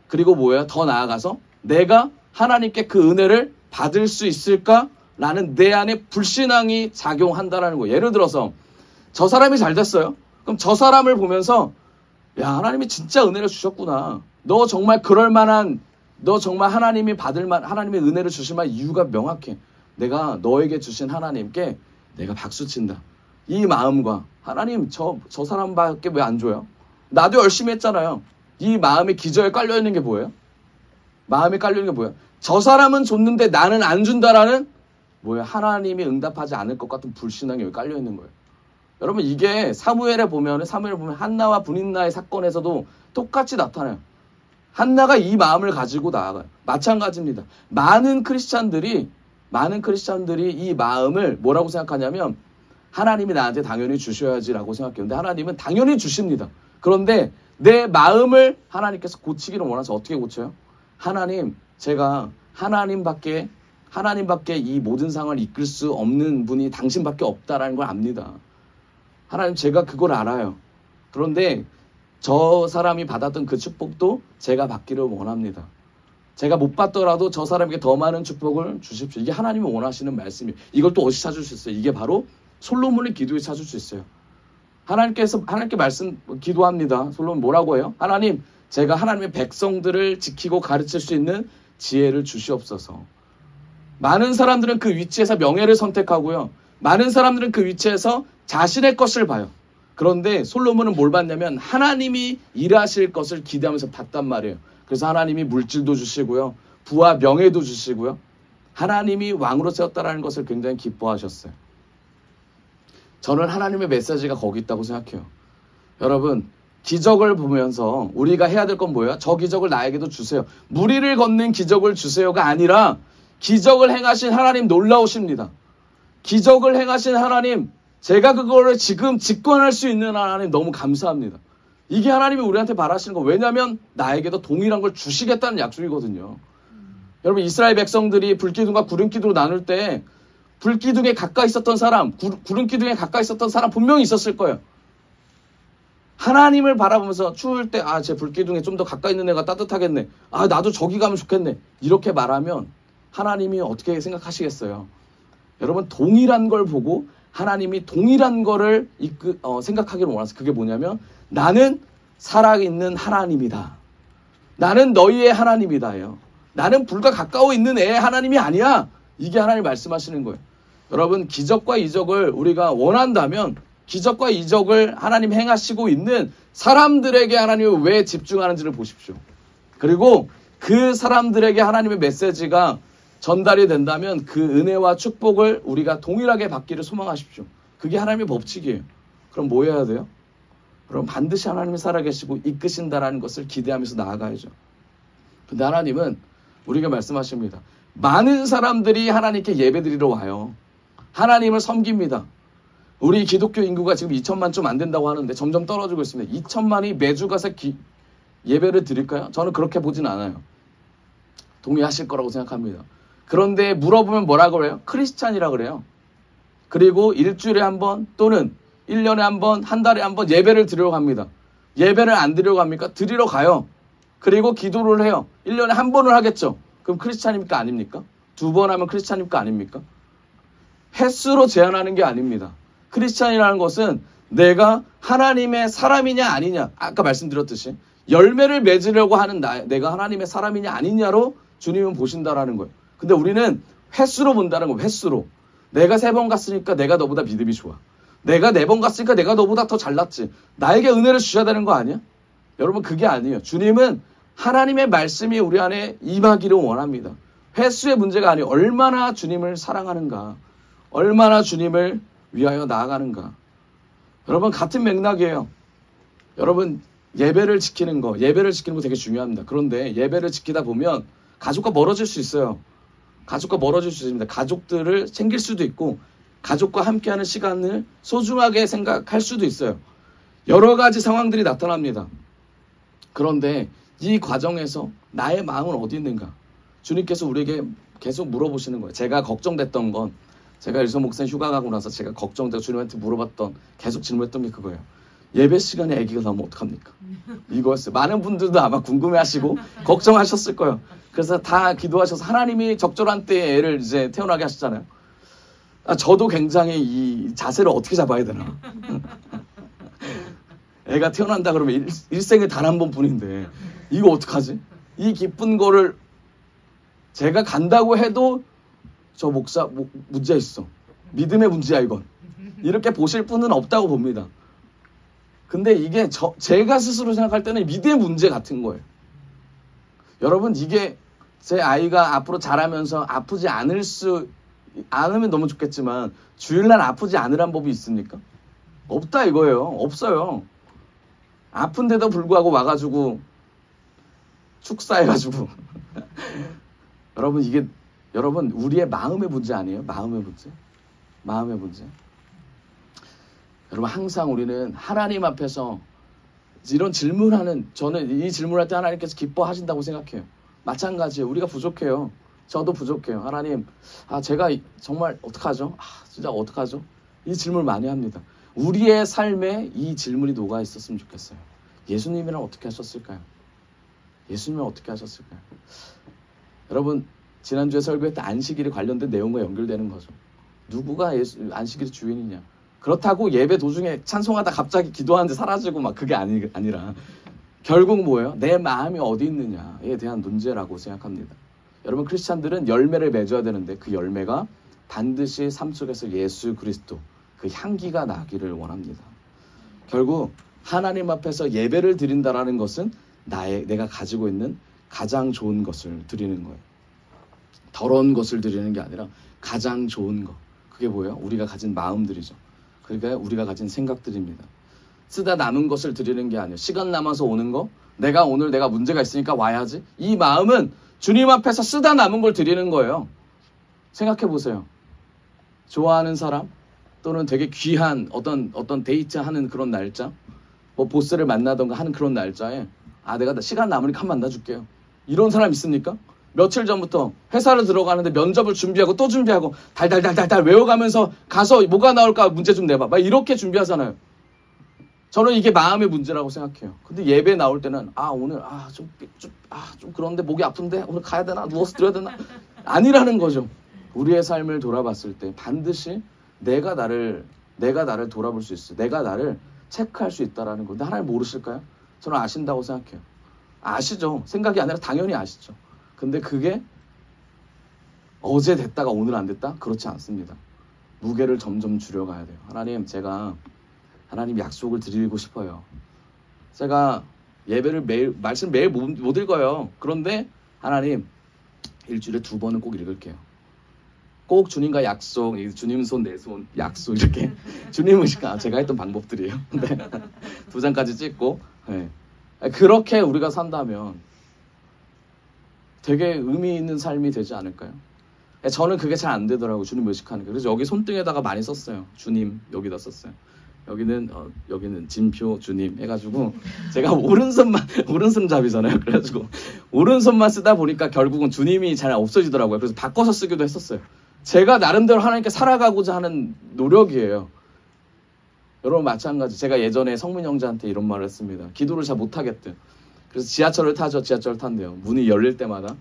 그리고 뭐예요? 더 나아가서 내가 하나님께 그 은혜를 받을 수 있을까라는 내 안에 불신앙이 작용한다라는 거예요. 예를 들어서 저 사람이 잘 됐어요. 그럼 저 사람을 보면서 야, 하나님이 진짜 은혜를 주셨구나. 너 정말 그럴 만한, 너 정말 하나님이 받을 만, 하나님의 은혜를 주실 만한 이유가 명확해. 내가 너에게 주신 하나님께 내가 박수 친다. 이 마음과 하나님 저 사람밖에 왜 안 줘요? 나도 열심히 했잖아요. 이 마음의 기저에 깔려있는 게 뭐예요? 마음에 깔려있는 게 뭐예요? 저 사람은 줬는데 나는 안 준다라는 뭐예요? 하나님이 응답하지 않을 것 같은 불신앙이 여기 깔려있는 거예요. 여러분 이게 사무엘에 보면 한나와 분인나의 사건에서도 똑같이 나타나요. 한나가 이 마음을 가지고 나아가요. 마찬가지입니다. 많은 크리스찬들이 이 마음을 뭐라고 생각하냐면 하나님이 나한테 당연히 주셔야지라고 생각해요. 근데 하나님은 당연히 주십니다. 그런데 내 마음을 하나님께서 고치기를 원하셔서 어떻게 고쳐요? 하나님, 제가 하나님밖에 이 모든 상황을 이끌 수 없는 분이 당신밖에 없다라는 걸 압니다. 하나님, 제가 그걸 알아요. 그런데 저 사람이 받았던 그 축복도 제가 받기를 원합니다. 제가 못 받더라도 저 사람에게 더 많은 축복을 주십시오. 이게 하나님이 원하시는 말씀이에요. 이걸 또 어디서 찾을 수 있어요? 이게 바로 솔로몬의 기도에서 찾을 수 있어요. 하나님께 기도합니다. 솔로몬 뭐라고 해요? 하나님, 제가 하나님의 백성들을 지키고 가르칠 수 있는 지혜를 주시옵소서. 많은 사람들은 그 위치에서 명예를 선택하고요. 많은 사람들은 그 위치에서 자신의 것을 봐요. 그런데 솔로몬은 뭘 봤냐면 하나님이 일하실 것을 기대하면서 봤단 말이에요. 그래서 하나님이 물질도 주시고요. 부와 명예도 주시고요. 하나님이 왕으로 세웠다라는 것을 굉장히 기뻐하셨어요. 저는 하나님의 메시지가 거기 있다고 생각해요. 여러분, 기적을 보면서 우리가 해야 될 건 뭐예요? 저 기적을 나에게도 주세요. 무리를 걷는 기적을 주세요가 아니라 기적을 행하신 하나님 놀라우십니다. 기적을 행하신 하나님, 제가 그거를 지금 직관할 수 있는 하나님 너무 감사합니다. 이게 하나님이 우리한테 바라시는 거. 왜냐하면 나에게도 동일한 걸 주시겠다는 약속이거든요. 여러분, 이스라엘 백성들이 불기둥과 구름기둥으로 나눌 때 불기둥에 가까이 있었던 사람, 구름기둥에 가까이 있었던 사람 분명히 있었을 거예요. 하나님을 바라보면서 추울 때 제 불기둥에 좀 더 가까이 있는 애가 따뜻하겠네. 나도 저기 가면 좋겠네. 이렇게 말하면 하나님이 어떻게 생각하시겠어요? 여러분, 동일한 걸 보고 하나님이 동일한 거를 생각하기를 원하세요. 그게 뭐냐면 나는 살아있는 하나님이다. 나는 너희의 하나님이다요. 나는 불과 가까워 있는 애의 하나님이 아니야. 이게 하나님 말씀하시는 거예요. 여러분, 기적과 이적을 우리가 원한다면 기적과 이적을 하나님 행하시고 있는 사람들에게 하나님이 왜 집중하는지를 보십시오. 그리고 그 사람들에게 하나님의 메시지가 전달이 된다면 그 은혜와 축복을 우리가 동일하게 받기를 소망하십시오. 그게 하나님의 법칙이에요. 그럼 뭐 해야 돼요? 그럼 반드시 하나님이 살아계시고 이끄신다라는 것을 기대하면서 나아가야죠. 근데 하나님은 우리에게 말씀하십니다. 많은 사람들이 하나님께 예배드리러 와요. 하나님을 섬깁니다. 우리 기독교 인구가 지금 2천만 좀 안 된다고 하는데 점점 떨어지고 있습니다. 2천만이 매주 가서 예배를 드릴까요? 저는 그렇게 보진 않아요. 동의하실 거라고 생각합니다. 그런데 물어보면 뭐라고 그래요? 크리스찬이라고 그래요. 그리고 일주일에 한 번 또는 1년에 한 번, 한 달에 한 번 예배를 드리러 갑니다. 예배를 안 드리러 갑니까? 드리러 가요. 그리고 기도를 해요. 1년에 한 번을 하겠죠. 그럼 크리스찬입니까? 아닙니까? 2번 하면 크리스찬입니까? 아닙니까? 횟수로 제한하는 게 아닙니다. 크리스찬이라는 것은 내가 하나님의 사람이냐 아니냐, 아까 말씀드렸듯이 열매를 맺으려고 하는 내가 하나님의 사람이냐 아니냐로 주님은 보신다라는 거예요. 근데 우리는 횟수로 본다는 거예요. 횟수로. 내가 3번 갔으니까 내가 너보다 믿음이 좋아. 내가 4번 갔으니까 내가 너보다 더 잘났지. 나에게 은혜를 주셔야 되는 거 아니야? 여러분, 그게 아니에요. 주님은 하나님의 말씀이 우리 안에 임하기를 원합니다. 횟수의 문제가 아니에요. 얼마나 주님을 사랑하는가, 얼마나 주님을 위하여 나아가는가. 여러분, 같은 맥락이에요. 여러분, 예배를 지키는 거 되게 중요합니다. 그런데 예배를 지키다 보면 가족과 멀어질 수 있어요. 가족과 멀어질 수 있습니다. 가족들을 챙길 수도 있고 가족과 함께하는 시간을 소중하게 생각할 수도 있어요. 여러 가지 상황들이 나타납니다. 그런데 이 과정에서 나의 마음은 어디 있는가? 주님께서 우리에게 계속 물어보시는 거예요. 제가 걱정됐던 건, 제가 일선 목사님 휴가 가고 나서 제가 걱정되고 주님한테 물어봤던, 계속 질문했던 게 그거예요. 예배 시간에 아기가 나오면 어떡합니까? 이거였어요. 많은 분들도 아마 궁금해하시고 걱정하셨을 거예요. 그래서 다 기도하셔서 하나님이 적절한 때에 애를 이제 태어나게 하셨잖아요. 저도 굉장히 이 자세를 어떻게 잡아야 되나. 애가 태어난다 그러면 일생에 단 한 번뿐인데 이거 어떡하지? 이 기쁜 거를 제가 간다고 해도 저 목사 문제 있어. 믿음의 문제야 이건. 이렇게 보실 분은 없다고 봅니다. 근데 이게 제가 스스로 생각할 때는 믿음의 문제 같은 거예요. 여러분 이게 제 아이가 앞으로 자라면서 아프지 않으면 너무 좋겠지만 주일날 아프지 않으란 법이 있습니까? 없다 이거예요. 없어요. 아픈데도 불구하고 와가지고 축사해가지고 여러분 우리의 마음의 문제 아니에요? 마음의 문제. 여러분 항상 우리는 하나님 앞에서 이런 질문하는, 저는 이 질문할 때 하나님께서 기뻐하신다고 생각해요. 마찬가지예요. 우리가 부족해요. 저도 부족해요. 하나님, 제가 정말 어떡하죠? 진짜 어떡하죠? 이 질문을 많이 합니다. 우리의 삶에 이 질문이 녹아 있었으면 좋겠어요. 예수님이랑 어떻게 하셨을까요? 여러분 지난주에 설교했던 안식일에 관련된 내용과 연결되는 거죠. 누구가 안식일의 주인이냐? 그렇다고 예배 도중에 찬송하다 갑자기 기도하는데 사라지고 막 그게 아니라 결국 뭐예요? 내 마음이 어디 있느냐에 대한 문제라고 생각합니다. 여러분 크리스찬들은 열매를 맺어야 되는데 그 열매가 반드시 삶 속에서 예수 그리스도 그 향기가 나기를 원합니다. 결국 하나님 앞에서 예배를 드린다라는 것은 내가 가지고 있는 가장 좋은 것을 드리는 거예요. 더러운 것을 드리는 게 아니라 가장 좋은 것. 그게 뭐예요? 우리가 가진 마음들이죠. 그러니까 우리가 가진 생각들입니다. 쓰다 남은 것을 드리는 게 아니에요. 시간 남아서 오는 거, 오늘 내가 문제가 있으니까 와야지. 이 마음은 주님 앞에서 쓰다 남은 걸 드리는 거예요. 생각해 보세요. 좋아하는 사람 또는 되게 귀한 어떤 데이트하는 그런 날짜, 뭐 보스를 만나던가 하는 그런 날짜에 내가 시간 남으니까 한 번 만나줄게요. 이런 사람 있습니까? 며칠 전부터 회사를 들어가는데 면접을 준비하고 또 준비하고 달달달달달 외워가면서 가서 뭐가 나올까 문제 좀 내봐. 막 이렇게 준비하잖아요. 저는 이게 마음의 문제라고 생각해요. 근데 예배 나올 때는 오늘 좀 그런데 목이 아픈데 오늘 가야 되나? 누워서 드려야 되나? 아니라는 거죠. 우리의 삶을 돌아봤을 때 반드시 내가 나를 돌아볼 수 있어요. 내가 나를 체크할 수 있다라는 거. 근데 하나님 모르실까요? 저는 아신다고 생각해요. 아시죠. 생각이 아니라 당연히 아시죠. 근데 그게 어제 됐다가 오늘 안 됐다? 그렇지 않습니다. 무게를 점점 줄여가야 돼요. 하나님 약속을 드리고 싶어요. 제가 예배를 말씀 매일 못 읽어요. 그런데 하나님 일주일에 2번은 꼭 읽을게요. 꼭 주님과 약속, 주님 손, 내 손, 약속 이렇게 주님 의식과 제가 했던 방법들이에요. 네. 2장까지 찍고 그렇게 우리가 산다면 되게 의미 있는 삶이 되지 않을까요? 저는 그게 잘 안 되더라고요. 주님 의식하는 게. 그래서 여기 손등에다가 많이 썼어요. 주님 여기다 썼어요. 여기는 진표 주님 해가지고 제가 오른손잡이잖아요. 그래가지고 오른손만 쓰다 보니까 결국은 주님이 잘 없어지더라고요. 그래서 바꿔서 쓰기도 했었어요. 제가 나름대로 하나님께 살아가고자 하는 노력이에요. 여러분 마찬가지. 제가 예전에 성민 형제한테 이런 말을 했습니다. 기도를 잘 못하겠대. 그래서 지하철을 탄대요. 문이 열릴 때마다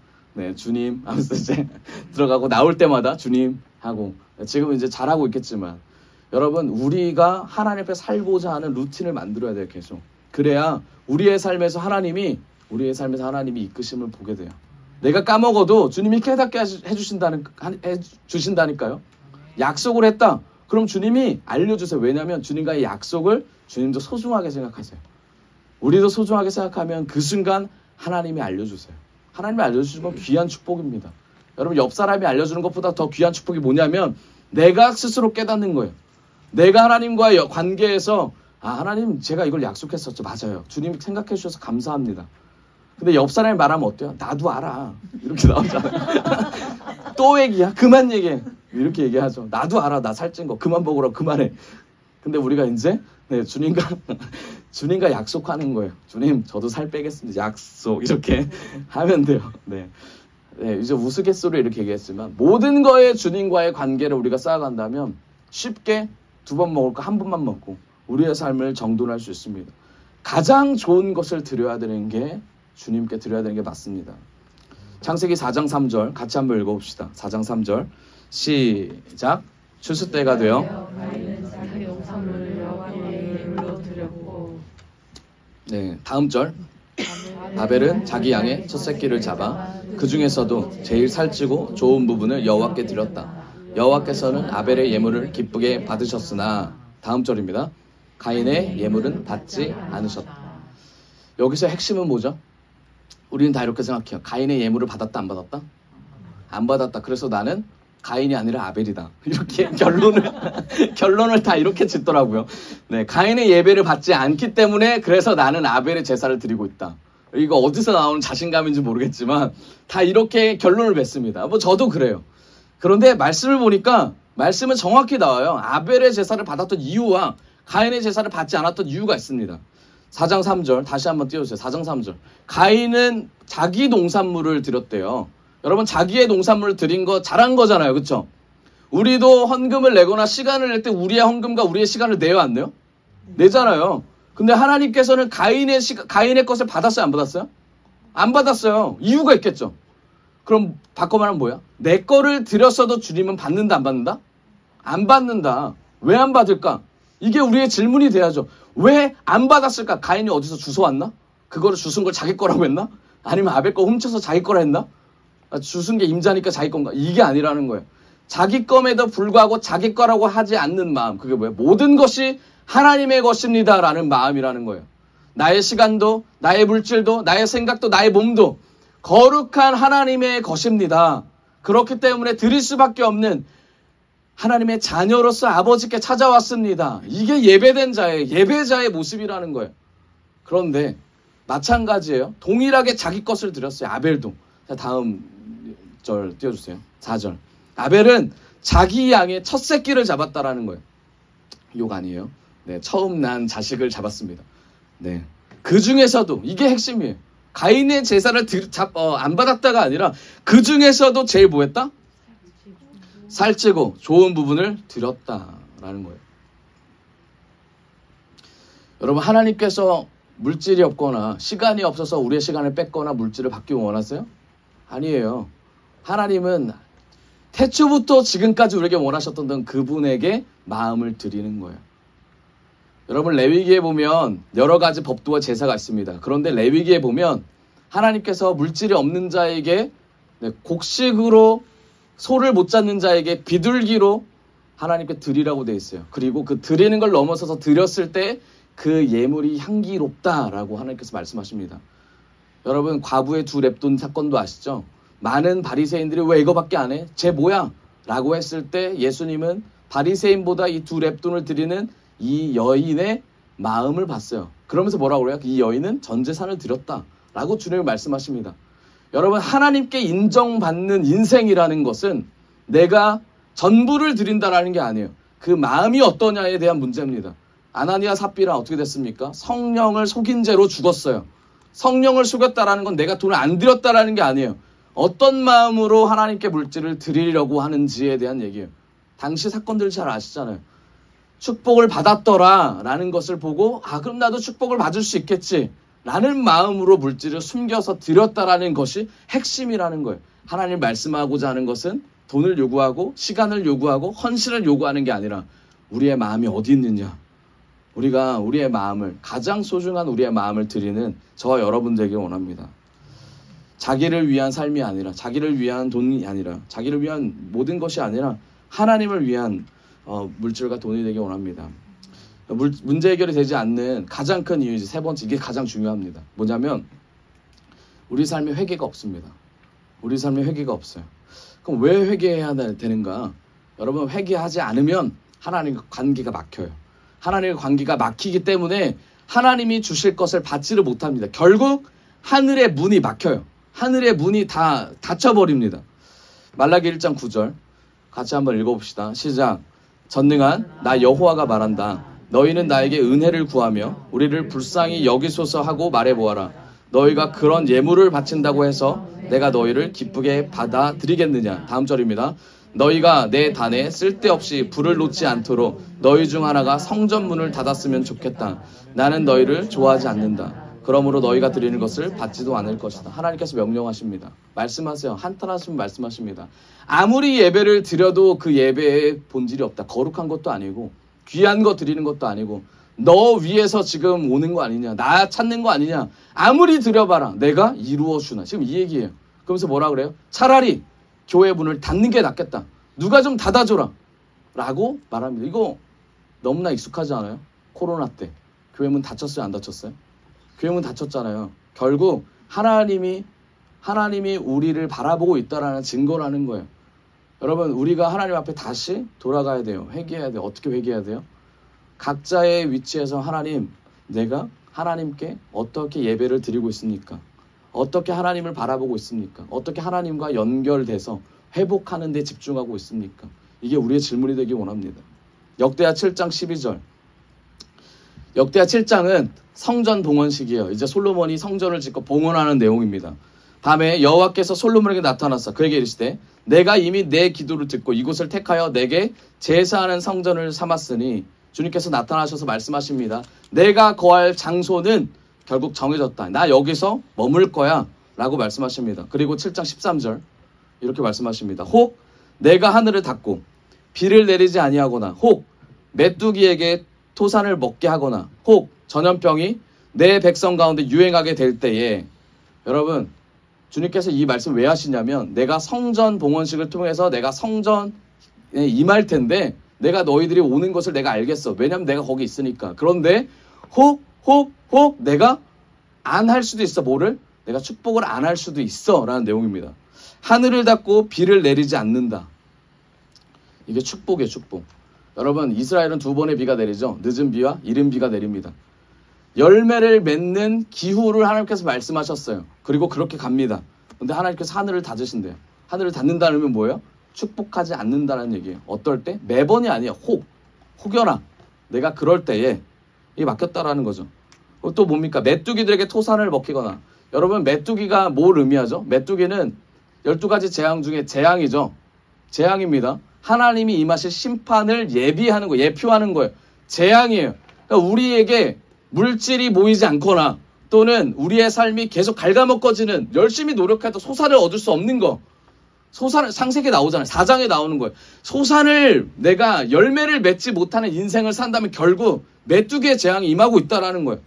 주님 하면서 이제 들어가고 나올 때마다 주님 하고 지금은 이제 잘하고 있겠지만 여러분 우리가 하나님 앞에 살고자 하는 루틴을 만들어야 돼요. 계속. 그래야 우리의 삶에서 하나님이 이끄심을 보게 돼요. 내가 까먹어도 주님이 깨닫게 해주신다니까요. 약속을 했다. 그럼 주님이 알려주세요. 왜냐하면 주님과의 약속을 주님도 소중하게 생각하세요. 우리도 소중하게 생각하면 그 순간 하나님이 알려주세요. 하나님이 알려주시는 건 귀한 축복입니다. 여러분 옆 사람이 알려주는 것보다 더 귀한 축복이 뭐냐면 내가 스스로 깨닫는 거예요. 내가 하나님과의 관계에서 하나님 제가 이걸 약속했었죠. 맞아요. 주님 생각해 주셔서 감사합니다. 근데 옆 사람이 말하면 어때요? 나도 알아. 이렇게 나오잖아요. 또 얘기야? 그만 얘기해. 이렇게 얘기하죠. 나도 알아. 나 살찐 거. 그만 먹으라고 그만해. 근데 우리가 이제 주님과 약속하는 거예요. 주님, 저도 살 빼겠습니다. 약속. 이렇게 하면 돼요. 이제 우스갯소리로 이렇게 얘기했지만 모든 거에 주님과의 관계를 우리가 쌓아간다면 쉽게 2번 먹을 거 1번만 먹고 우리의 삶을 정돈할 수 있습니다. 가장 좋은 것을 드려야 되는 게 주님께 드려야 되는 게 맞습니다. 창세기 4장 3절 같이 한번 읽어봅시다. 4장 3절 시작. 추수 때가 되어 네, 다음 절. 아벨은 자기 양의 첫 새끼를 잡아 그 중에서도 제일 살찌고 좋은 부분을 여호와께 드렸다. 여호와께서는 아벨의 예물을 기쁘게 받으셨으나 다음 절입니다. 가인의 예물은 받지 않으셨다. 여기서 핵심은 뭐죠? 우리는 다 이렇게 생각해요. 가인의 예물을 받았다 안 받았다? 안 받았다. 그래서 나는 가인이 아니라 아벨이다. 이렇게 결론을 다 이렇게 짓더라고요. 네, 가인의 예배를 받지 않기 때문에 그래서 나는 아벨의 제사를 드리고 있다. 이거 어디서 나오는 자신감인지 모르겠지만 다 이렇게 결론을 맺습니다. 뭐 저도 그래요. 그런데 말씀을 보니까 말씀은 정확히 나와요. 아벨의 제사를 받았던 이유와 가인의 제사를 받지 않았던 이유가 있습니다. 4장 3절 다시 한번 띄워주세요. 4장 3절 가인은 자기 농산물을 드렸대요. 여러분 자기의 농산물을 드린 거 잘한 거잖아요. 그렇죠? 우리도 헌금을 내거나 시간을 낼 때 우리의 헌금과 우리의 시간을 내요 안 내요? 내잖아요. 근데 하나님께서는 가인의 것을 받았어요 안 받았어요? 안 받았어요. 이유가 있겠죠. 그럼 바꿔 말하면 뭐야? 내 거를 드렸어도 주님은 받는다 안 받는다? 안 받는다. 왜 안 받을까? 이게 우리의 질문이 돼야죠. 왜 안 받았을까? 가인이 어디서 주워왔나? 그거를 주순 걸 자기 거라고 했나? 아니면 아벨 거 훔쳐서 자기 거라 했나? 주순 게 임자니까 자기 건가? 이게 아니라는 거예요. 자기 것에도 불구하고 자기 거라고 하지 않는 마음. 그게 뭐예요? 모든 것이 하나님의 것입니다 라는 마음이라는 거예요. 나의 시간도 나의 물질도 나의 생각도 나의 몸도 거룩한 하나님의 것입니다. 그렇기 때문에 드릴 수밖에 없는 하나님의 자녀로서 아버지께 찾아왔습니다. 이게 예배된 자의 예배자의 모습이라는 거예요. 그런데 마찬가지예요. 동일하게 자기 것을 드렸어요. 아벨도. 자, 다음 절 띄워주세요. 4절. 아벨은 자기 양의 첫 새끼를 잡았다라는 거예요. 욕 아니에요. 네, 처음 난 자식을 잡았습니다. 네, 그 중에서도 이게 핵심이에요. 가인의 제사를 안 받았다가 아니라 그 중에서도 제일 뭐했다? 살찌고 좋은 부분을 드렸다라는 거예요. 여러분 하나님께서 물질이 없거나 시간이 없어서 우리의 시간을 뺏거나 물질을 받기 원하세요? 아니에요. 하나님은 태초부터 지금까지 우리에게 원하셨던 그분에게 마음을 드리는 거예요. 여러분 레위기에 보면 여러 가지 법도와 제사가 있습니다. 그런데 레위기에 보면 하나님께서 물질이 없는 자에게 곡식으로 소를 못 잡는 자에게 비둘기로 하나님께 드리라고 되어 있어요. 그리고 그 드리는 걸 넘어서서 드렸을 때 그 예물이 향기롭다라고 하나님께서 말씀하십니다. 여러분 과부의 두 랩돈 사건도 아시죠? 많은 바리새인들이 왜 이거밖에 안 해? 쟤 뭐야? 라고 했을 때 예수님은 바리새인보다 이 두 랩돈을 드리는 이 여인의 마음을 봤어요. 그러면서 뭐라고 그래요? 이 여인은 전 재산을 드렸다 라고 주님이 말씀하십니다. 여러분 하나님께 인정받는 인생이라는 것은 내가 전부를 드린다라는 게 아니에요. 그 마음이 어떠냐에 대한 문제입니다. 아나니아 삽비라 어떻게 됐습니까? 성령을 속인 죄로 죽었어요. 성령을 속였다라는 건 내가 돈을 안 드렸다라는 게 아니에요. 어떤 마음으로 하나님께 물질을 드리려고 하는지에 대한 얘기예요. 당시 사건들 잘 아시잖아요. 축복을 받았더라 라는 것을 보고 그럼 나도 축복을 받을 수 있겠지 라는 마음으로 물질을 숨겨서 드렸다라는 것이 핵심이라는 거예요. 하나님 말씀하고자 하는 것은 돈을 요구하고 시간을 요구하고 헌신을 요구하는 게 아니라 우리의 마음이 어디 있느냐. 우리가 우리의 마음을 가장 소중한 우리의 마음을 드리는 저와 여러분들에게 원합니다. 자기를 위한 삶이 아니라 자기를 위한 돈이 아니라 자기를 위한 모든 것이 아니라 하나님을 위한 물질과 돈이 되길 원합니다. 문제 해결이 되지 않는 가장 큰 이유이지 세 번째 이게 가장 중요합니다. 뭐냐면 우리 삶에 회개가 없습니다. 우리 삶에 회개가 없어요. 그럼 왜 회개해야 되는가? 여러분 회개하지 않으면 하나님과 관계가 막혀요. 하나님과 관계가 막히기 때문에 하나님이 주실 것을 받지를 못합니다. 결국 하늘의 문이 막혀요. 하늘의 문이 다 닫혀버립니다. 말라기 1장 9절 같이 한번 읽어봅시다. 시작. 전능한 나 여호와가 말한다. 너희는 나에게 은혜를 구하며 우리를 불쌍히 여기소서 하고 말해보아라. 너희가 그런 예물을 바친다고 해서 내가 너희를 기쁘게 받아들이겠느냐. 다음 절입니다. 너희가 내 단에 쓸데없이 불을 놓지 않도록 너희 중 하나가 성전문을 닫았으면 좋겠다. 나는 너희를 좋아하지 않는다. 그러므로 너희가 드리는 것을 받지도 않을 것이다. 하나님께서 명령하십니다. 말씀하세요. 한탄하시면 말씀하십니다. 아무리 예배를 드려도 그 예배에 본질이 없다. 거룩한 것도 아니고 귀한 거 드리는 것도 아니고 너 위에서 지금 오는 거 아니냐, 나 찾는 거 아니냐, 아무리 드려봐라 내가 이루어 주나. 지금 이 얘기예요. 그러면서 뭐라 그래요? 차라리 교회 문을 닫는 게 낫겠다. 누가 좀 닫아줘라 라고 말합니다. 이거 너무나 익숙하지 않아요? 코로나 때 교회 문 닫혔어요? 안 닫혔어요? 교회 문 닫혔잖아요. 결국 하나님이 우리를 바라보고 있다라는 증거라는 거예요. 여러분, 우리가 하나님 앞에 다시 돌아가야 돼요. 회개해야 돼요. 어떻게 회개해야 돼요? 각자의 위치에서 하나님, 내가 하나님께 어떻게 예배를 드리고 있습니까? 어떻게 하나님을 바라보고 있습니까? 어떻게 하나님과 연결돼서 회복하는 데 집중하고 있습니까? 이게 우리의 질문이 되기 원합니다. 역대하 7장 12절. 역대하 7장은 성전 봉헌식이에요. 이제 솔로몬이 성전을 짓고 봉헌하는 내용입니다. 밤에 여호와께서 솔로몬에게 나타났어. 그에게 이르시되 내가 이미 내 기도를 듣고 이곳을 택하여 내게 제사하는 성전을 삼았으니, 주님께서 나타나셔서 말씀하십니다. 내가 거할 장소는 결국 정해졌다. 나 여기서 머물 거야 라고 말씀하십니다. 그리고 7장 13절 이렇게 말씀하십니다. 혹 내가 하늘을 닫고 비를 내리지 아니하거나, 혹 메뚜기에게 토산을 먹게 하거나, 혹 전염병이 내 백성 가운데 유행하게 될 때에, 여러분, 주님께서 이 말씀 왜 하시냐면, 내가 성전 봉헌식을 통해서 내가 성전에 임할 텐데 내가 너희들이 오는 것을 내가 알겠어. 왜냐면 내가 거기 있으니까. 그런데 혹 내가 안 할 수도 있어. 뭐를? 내가 축복을 안 할 수도 있어 라는 내용입니다. 하늘을 닫고 비를 내리지 않는다. 이게 축복이에요. 축복. 여러분, 이스라엘은 2번의 비가 내리죠. 늦은 비와 이른 비가 내립니다. 열매를 맺는 기후를 하나님께서 말씀하셨어요. 그리고 그렇게 갑니다. 근데 하나님께서 하늘을 닫으신대요. 하늘을 닫는다는 의미는 뭐예요? 축복하지 않는다는 얘기예요. 어떨 때? 매번이 아니에요. 혹여나 내가 그럴 때에 이게 맡겼다라는 거죠. 또 뭡니까? 메뚜기들에게 토산을 먹히거나. 여러분, 메뚜기가 뭘 의미하죠? 메뚜기는 12가지 재앙 중에 재앙이죠. 재앙입니다. 하나님이 임하실 심판을 예비하는 거예요. 예표하는 거예요. 재앙이에요. 그러니까 우리에게 물질이 모이지 않거나, 또는 우리의 삶이 계속 갉아먹어지는, 열심히 노력해도 소산을 얻을 수 없는 거. 소산을, 창세기에 나오잖아요. 4장에 나오는 거예요. 소산을, 내가 열매를 맺지 못하는 인생을 산다면 결국 메뚜기의 재앙이 임하고 있다라는 거예요.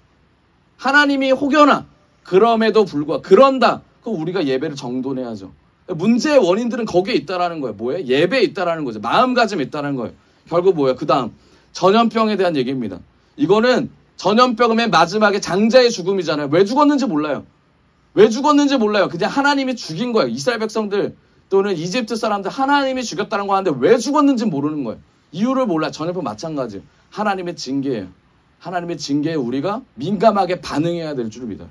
하나님이 혹여나 그럼에도 불구하고 그런다. 그럼 우리가 예배를 정돈해야죠. 문제의 원인들은 거기에 있다라는 거예요. 뭐예요? 예배에 있다라는 거죠. 마음가짐에 있다라는 거예요. 결국 뭐예요? 그 다음 전염병에 대한 얘기입니다. 이거는 전염병의 마지막에 장자의 죽음이잖아요. 왜 죽었는지 몰라요. 왜 죽었는지 몰라요. 그냥 하나님이 죽인 거예요. 이스라엘 백성들 또는 이집트 사람들 하나님이 죽였다는 거 하는데 왜 죽었는지 모르는 거예요. 이유를 몰라. 전염병 마찬가지예요. 하나님의 징계예요. 하나님의 징계에 우리가 민감하게 반응해야 될 줄 믿어요.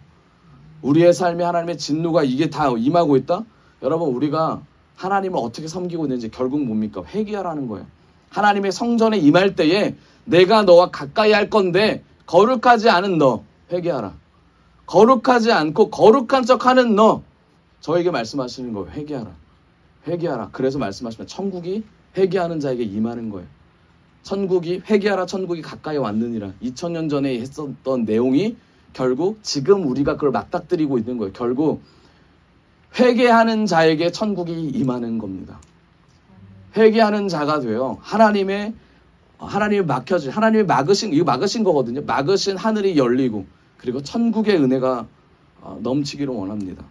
우리의 삶에 하나님의 진노가 이게 다 임하고 있다? 여러분, 우리가 하나님을 어떻게 섬기고 있는지 결국 뭡니까? 회개하라는 거예요. 하나님의 성전에 임할 때에 내가 너와 가까이 할 건데 거룩하지 않은 너 회개하라. 거룩하지 않고 거룩한 척하는 너, 저에게 말씀하시는 거예요. 회개하라. 회개하라. 그래서 말씀하시면 천국이 회개하는 자에게 임하는 거예요. 천국이 회개하라. 천국이 가까이 왔느니라. 2000년 전에 했었던 내용이 결국 지금 우리가 그걸 맞닥뜨리고 있는 거예요. 결국 회개하는 자에게 천국이 임하는 겁니다. 회개하는 자가 돼요. 하나님이 막혀진, 하나님이 막으신 거거든요. 막으신 하늘이 열리고, 그리고 천국의 은혜가 넘치기를 원합니다.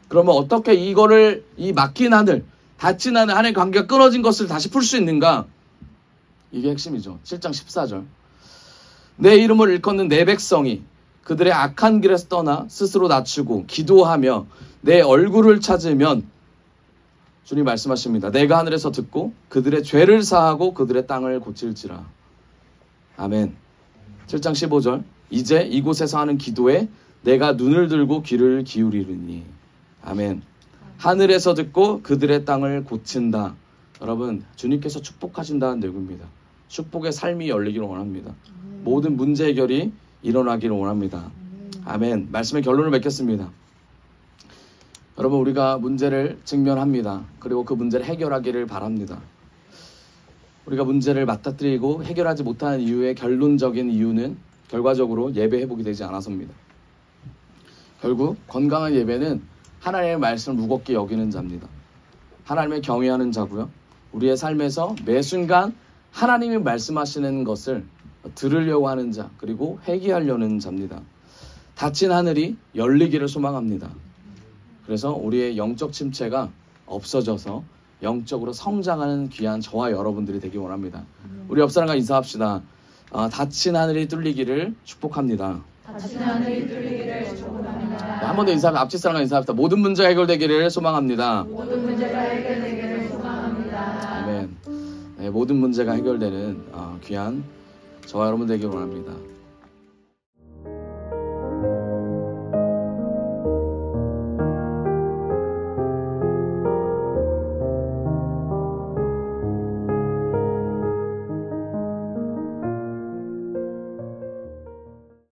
그러면 어떻게 이거를, 이 막힌 하늘, 닫힌 하늘, 하나님의 관계가 끊어진 것을 다시 풀 수 있는가? 이게 핵심이죠. 7장 14절. 내 이름을 일컫는 내 백성이 그들의 악한 길에서 떠나 스스로 낮추고 기도하며 내 얼굴을 찾으면, 주님 말씀하십니다. 내가 하늘에서 듣고 그들의 죄를 사하고 그들의 땅을 고칠지라. 아멘. 7장 15절. 이제 이곳에서 하는 기도에 내가 눈을 들고 귀를 기울이리니. 아멘. 하늘에서 듣고 그들의 땅을 고친다. 여러분, 주님께서 축복하신다는 내용입니다. 축복의 삶이 열리기를 원합니다. 모든 문제 해결이 일어나기를 원합니다. 아멘. 말씀의 결론을 맺겠습니다. 여러분, 우리가 문제를 직면합니다. 그리고 그 문제를 해결하기를 바랍니다. 우리가 문제를 맞닥뜨리고 해결하지 못하는 이유의 결론적인 이유는 결과적으로 예배 회복이 되지 않아서입니다. 결국 건강한 예배는 하나님의 말씀을 무겁게 여기는 자입니다. 하나님을 경외하는 자고요. 우리의 삶에서 매 순간 하나님이 말씀하시는 것을 들으려고 하는 자, 그리고 회개하려는 자입니다. 닫힌 하늘이 열리기를 소망합니다. 그래서 우리의 영적 침체가 없어져서 영적으로 성장하는 귀한 저와 여러분들이 되기 원합니다. 우리 옆 사람과 인사합시다. 닫힌 하늘이 뚫리기를 축복합니다. 닫힌 하늘이 뚫리기를 축복합니다. 한 번 더 인사합니다. 앞집 사람과 인사합시다. 모든 문제가 해결되기를 소망합니다. 모든 문제가 해결되기를 소망합니다. 아멘. 네, 모든 문제가 해결되는 귀한 저와 여러분 되길 원합니다.